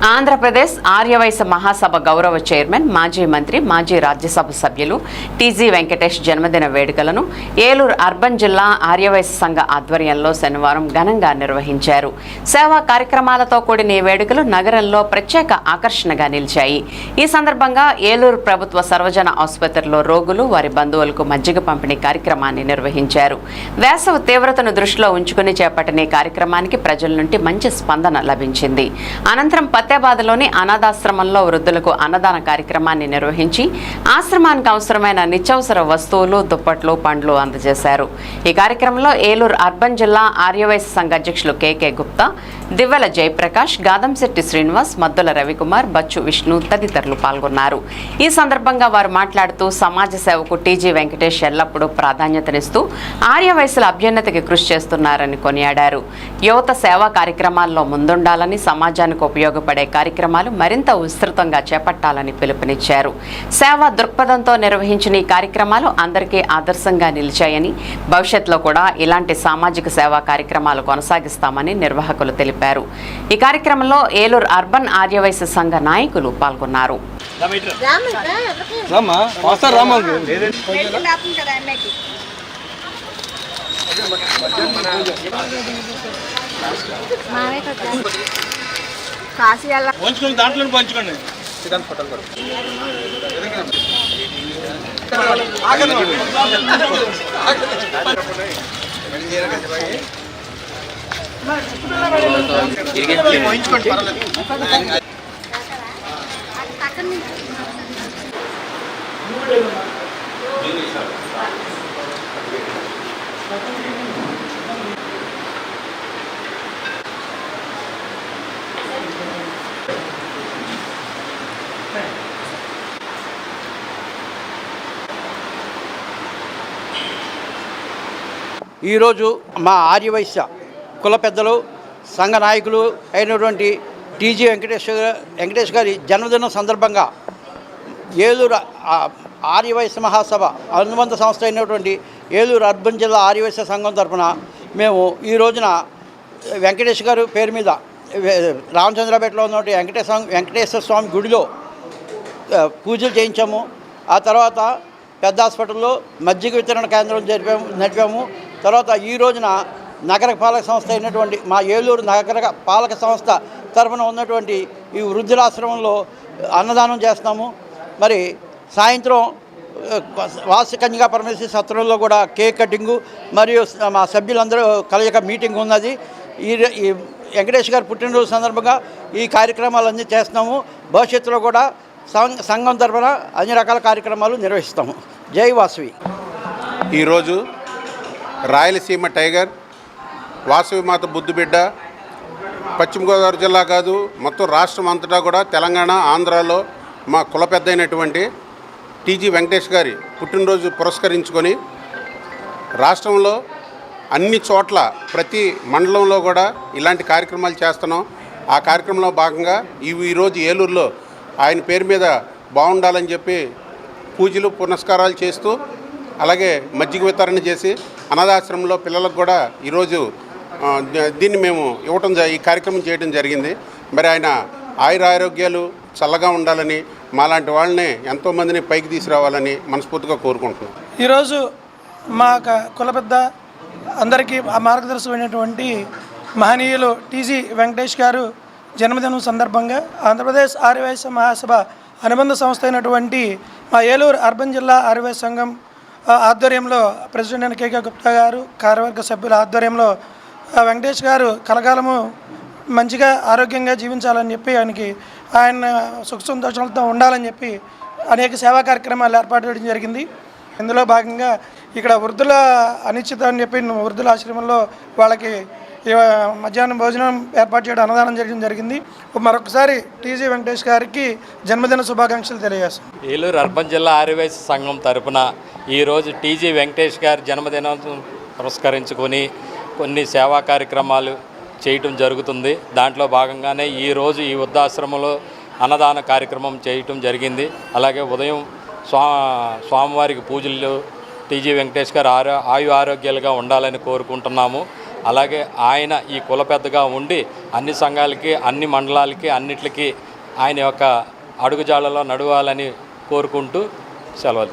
ఆంధ్రప్రదేశ్ ఆర్యవైశ్య మహాసభ గౌరవ చైర్మన్, మాజీ మంత్రి, మాజీ రాజ్యసభ సభ్యులు టీజీ వెంకటేష్ జన్మదిన వేడుకలను ఏలూరు అర్బన్ జిల్లా ఆర్యవైశ్య సంఘ ఆధ్వర్యంలో శనివారం ఘనంగా నిర్వహించారు. సేవా కార్యక్రమాలతో కూడిన ఈ వేడుకలు నగరంలో ప్రత్యేక ఆకర్షణగా నిలిచాయి. ఈ సందర్భంగా ఏలూరు ప్రభుత్వ సర్వజన ఆసుపత్రిలో రోగులు, వారి బంధువులకు మజ్జిగ పంపిణీ కార్యక్రమాన్ని నిర్వహించారు. వేసవి తీవ్రతను దృష్టిలో ఉంచుకుని చేపట్టిన ఈ కార్యక్రమానికి ప్రజల నుండి మంచి స్పందన లభించింది. అనంతరం ఫతేబాద్లోని అనాథాశ్రమంలో వృద్ధులకు అన్నదాన కార్యక్రమాన్ని నిర్వహించి ఆశ్రమానికి అవసరమైన నిత్యావసర వస్తువులు, దుప్పట్లు, పండ్లు అందజేశారు. ఈ కార్యక్రమంలో ఏలూరు అర్బన్ జిల్లా ఆర్యవైశ్య సంఘ అధ్యక్షులు కేకే గుప్తా, దివ్వెల జయప్రకాష్, గాదంశెట్టి శ్రీనివాస్, మద్దుల రవికుమార్, బచ్చు విష్ణు తదితరులు పాల్గొన్నారు. ఈ సందర్భంగా వారు మాట్లాడుతూ సమాజ సేవకు టీజీ వెంకటేష్ ఎల్లప్పుడూ ప్రాధాన్యతనిస్తూ ఆర్యవైశ్యుల అభ్యున్నతికి కృషి చేస్తున్నారని కొనియాడారు. యువత సేవా కార్యక్రమాల్లో ముందుండాలని, సమాజానికి ఉపయోగపడే కార్యక్రమాలు మరింత విస్తృతంగా చేపట్టాలని పిలుపునిచ్చారు. సేవా దృక్పథంతో నిర్వహించిన ఈ కార్యక్రమాలు అందరికీ ఆదర్శంగా నిలిచాయని, భవిష్యత్తులో కూడా ఇలాంటి సామాజిక సేవా కార్యక్రమాలు కొనసాగిస్తామని నిర్వాహకులు తెలిపారు. ఈ కార్యక్రమంలో ఏలూరు అర్బన్ ఆర్యవైశ్య సంఘ నాయకులు పాల్గొన్నారు. దాంట్లో పంచుకోండి. ఈరోజు మా ఆర్యవైశ్య కుల పెద్దలు, సంఘ నాయకులు అయినటువంటి టీజీ వెంకటేష్ గారి జన్మదినం సందర్భంగా ఏలూరు ఆర్యవైశ్య మహాసభ అనుబంధ సంస్థ అయినటువంటి ఏలూరు అర్బన్ జిల్లా ఆర్యవైశ్య సంఘం తరఫున మేము ఈ రోజున వెంకటేష్ గారు పేరు మీద రామచంద్రపేటలో ఉన్నటువంటి వెంకటేశ్వర స్వామి గుడిలో పూజలు చేయించాము. ఆ తర్వాత పెద్ద హాస్పిటల్లో మజ్జిగ వితరణ కేంద్రం నడిపాము. తర్వాత ఈ రోజున నగర పాలక సంస్థ అయినటువంటి మా ఏలూరు నగర పాలక సంస్థ తరఫున ఉన్నటువంటి ఈ వృద్ధులాశ్రమంలో అన్నదానం చేస్తాము. మరి సాయంత్రం వాసు కన్యకా పరమేశ్వరి సత్రంలో కూడా కేక్ కటింగు మరియు మా సభ్యులందరూ కలయిక మీటింగ్ ఉన్నది. ఈ వెంకటేష్ గారు పుట్టినరోజు సందర్భంగా ఈ కార్యక్రమాలన్నీ చేస్తున్నాము. భవిష్యత్తులో కూడా సంఘం తరఫున అన్ని రకాల కార్యక్రమాలు నిర్వహిస్తాము. జై వాసవి. ఈరోజు రాయలసీమ టైగర్, వాసవి మాత బుద్ధుబిడ్డ, పశ్చిమ గోదావరి జిల్లా కాదు మొత్తం రాష్ట్రం అంతటా కూడా తెలంగాణ, ఆంధ్రాలో మా కుల పెద్ద అయినటువంటి టీజీ వెంకటేష్ గారి పుట్టినరోజు పురస్కరించుకొని రాష్ట్రంలో అన్ని చోట్ల ప్రతి మండలంలో కూడా ఇలాంటి కార్యక్రమాలు చేస్తున్నాం. ఆ కార్యక్రమంలో భాగంగా ఈరోజు ఏలూరులో ఆయన పేరు మీద బాగుండాలని చెప్పి పూజలు పునస్కారాలు చేస్తూ, అలాగే మజ్జిగ వితరణ చేసి అనాథాశ్రమంలో పిల్లలకు కూడా ఈరోజు దీన్ని మేము ఈ కార్యక్రమం చేయడం జరిగింది. మరి ఆయన ఆయురారోగ్యాలు చల్లగా ఉండాలని, మాలాంటి వాళ్ళని ఎంతోమందిని పైకి తీసుకురావాలని మనస్ఫూర్తిగా కోరుకుంటున్నాం. ఈరోజు మా కుల పెద్ద అందరికీ మార్గదర్శకమైనటువంటి మహనీయులు టీజీ వెంకటేష్ గారు జన్మదినం సందర్భంగా ఆంధ్రప్రదేశ్ ఆర్యవైశ్య మహాసభ అనుబంధ సంస్థ అయినటువంటి మా ఏలూరు అర్బన్ జిల్లా ఆర్యవైశ్య సంఘం ఆధ్వర్యంలో ప్రెసిడెంట్ కేకే గుప్తా గారు, కార్యవర్గ సభ్యుల ఆధ్వర్యంలో వెంకటేష్ గారు కలకాలము మంచిగా ఆరోగ్యంగా జీవించాలని చెప్పి ఆయన సుఖ సంతోషాలతో ఉండాలని చెప్పి అనేక సేవా కార్యక్రమాలు ఏర్పాటు చేయడం జరిగింది. ఇందులో భాగంగా ఇక్కడ వృద్ధుల అనిశ్చిత అని చెప్పి వృద్ధుల ఆశ్రమంలో వాళ్ళకి మధ్యాహ్నం భోజనం ఏర్పాటు చేయడం, అన్నదానం చేయడం జరిగింది. మరొకసారి టీజీ వెంకటేష్ గారికి జన్మదిన శుభాకాంక్షలు తెలియజేస్తాం. ఏలూరు అర్బన్ జిల్లా ఆర్యవైశ్య సంఘం తరపున ఈరోజు టీజీ వెంకటేష్ గారి జన్మదినం పురస్కరించుకొని కొన్ని సేవా కార్యక్రమాలు చేయటం జరుగుతుంది. దాంట్లో భాగంగానే ఈరోజు ఈ వృద్ధాశ్రమంలో అన్నదాన కార్యక్రమం చేయటం జరిగింది. అలాగే ఉదయం స్వామివారికి పూజలు టీజీ వెంకటేష్ గారు ఆయు ఆరోగ్యాలుగా ఉండాలని కోరుకుంటున్నాము. అలాగే ఆయన ఈ కుల పెద్దగా ఉండి అన్ని సంఘాలకి, అన్ని మండలాలకి, అన్నిటికీ ఆయన యొక్క అడుగుజాడలో నడవాలని కోరుకుంటూ సెలవు.